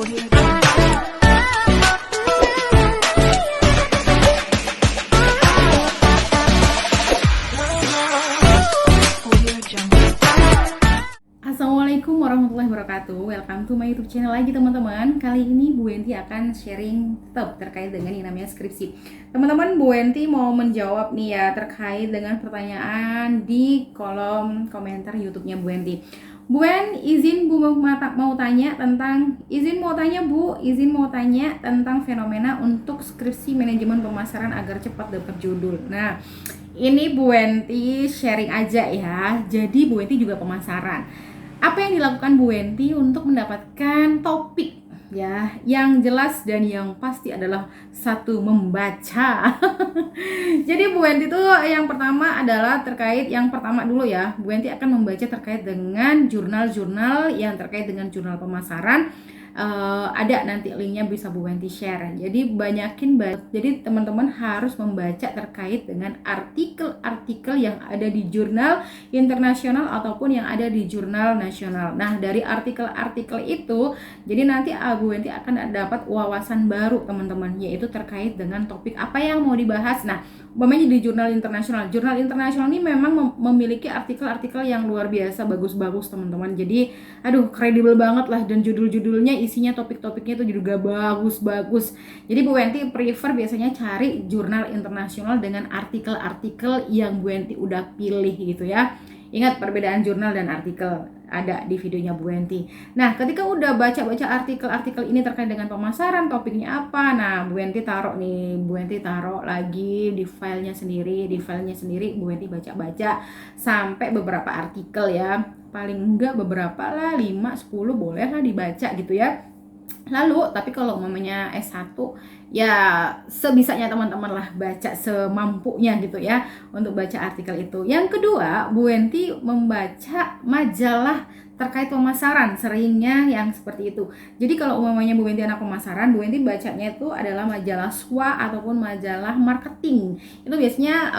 Assalamualaikum warahmatullahi wabarakatuh. Welcome to my YouTube channel lagi teman-teman. Kali ini Bu Enti akan sharing tetap terkait dengan yang namanya skripsi. Teman-teman, Bu Enti mau menjawab nih ya terkait dengan pertanyaan di kolom komentar YouTube-nya Bu Enti. Bu En, izin Bu mau tanya tentang izin mau tanya tentang fenomena untuk skripsi manajemen pemasaran agar cepat dapat judul. Nah, ini Bu Enti sharing aja ya. Jadi Bu Enti juga pemasaran. Apa yang dilakukan Bu Enti untuk mendapatkan topik ya yang jelas dan yang pasti adalah satu, membaca. Jadi Bu Enti itu yang pertama adalah terkait yang pertama dulu ya. Bu Enti akan membaca terkait dengan jurnal-jurnal yang terkait dengan jurnal pemasaran. Ada nanti linknya bisa Bu Enti share. Jadi jadi teman-teman harus membaca terkait dengan artikel-artikel yang ada di jurnal internasional ataupun yang ada di jurnal nasional. Nah, dari artikel-artikel itu jadi nanti Bu Enti akan dapat wawasan baru teman-teman, yaitu terkait dengan topik apa yang mau dibahas. Nah, umpamanya di jurnal internasional ini memang memiliki artikel-artikel yang luar biasa bagus-bagus teman-teman. Jadi kredibel banget lah, dan judul-judulnya isinya topik-topiknya itu juga bagus-bagus. Jadi Bu Enti prefer biasanya cari jurnal internasional dengan artikel-artikel yang Bu Enti udah pilih gitu ya. Ingat perbedaan jurnal dan artikel ada di videonya Bu Enti. Nah, ketika udah baca-baca artikel-artikel ini terkait dengan pemasaran, topiknya apa? Nah, Bu Enti taruh lagi di filenya sendiri. Bu Enti baca-baca sampai beberapa artikel ya. Paling enggak beberapa lah, 5, 10 boleh lah dibaca gitu ya. Lalu, tapi kalau mamanya S1 ya sebisanya teman-teman lah, baca semampunya gitu ya untuk baca artikel itu. Yang kedua, Bu Enti membaca majalah terkait pemasaran, seringnya yang seperti itu. Jadi kalau umumnya Bu Enti anak pemasaran, Bu Enti bacanya itu adalah majalah SWA ataupun majalah marketing. Itu biasanya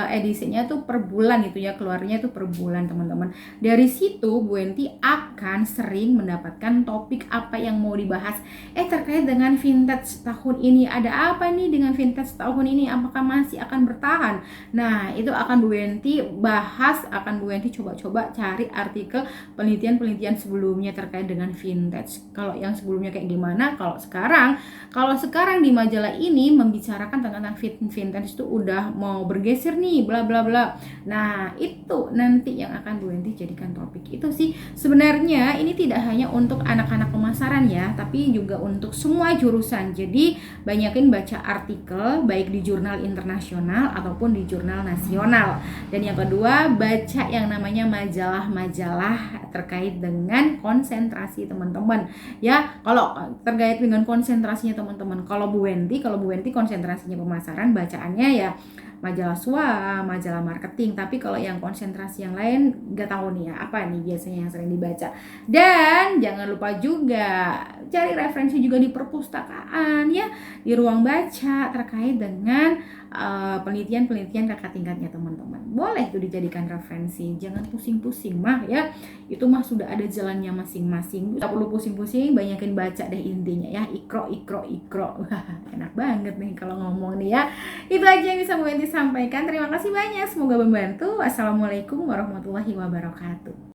edisinya tuh per bulan gitu ya, keluarnya itu per bulan teman-teman. Dari situ Bu Enti akan sering mendapatkan topik apa yang mau dibahas. Terkait dengan vintage tahun ini, ada apa nih dengan vintage tahun ini? Apakah masih akan bertahan? Nah, itu akan Bu Enti bahas, akan Bu Enti coba-coba cari artikel penelitian sebelumnya terkait dengan vintage. Kalau yang sebelumnya kayak gimana? Kalau sekarang di majalah ini membicarakan tentang vintage itu udah mau bergeser nih, bla bla bla. Nah, itu nanti yang akan Bu Enti jadikan topik. Itu sih sebenarnya ini tidak hanya untuk anak-anak pemasaran ya, tapi juga untuk semua jurusan. Jadi banyakin baca artikel baik di jurnal internasional ataupun di jurnal nasional. Dan yang kedua, baca yang namanya majalah-majalah terkait dengan konsentrasi teman-teman ya. Kalau terkait dengan konsentrasinya teman-teman, kalau Bu Enti konsentrasinya pemasaran, bacaannya ya majalah SWA, majalah marketing. Tapi kalau yang konsentrasi yang lain gak tahu nih ya apa nih biasanya yang sering dibaca. Dan jangan lupa juga cari referensi juga di perpustakaan ya, di ruang baca terkait dengan penelitian kakak tingkatnya teman-teman. Boleh tuh dijadikan referensi, jangan pusing-pusing mah ya, itu mah sudah ada jalannya masing-masing. Gak perlu pusing-pusing, banyakin baca deh intinya ya. Ikro. Wah, enak banget nih kalau ngomong nih ya. Itu aja yang bisa Bu Enti sampaikan. Terima kasih banyak, semoga membantu. Assalamualaikum warahmatullahi wabarakatuh.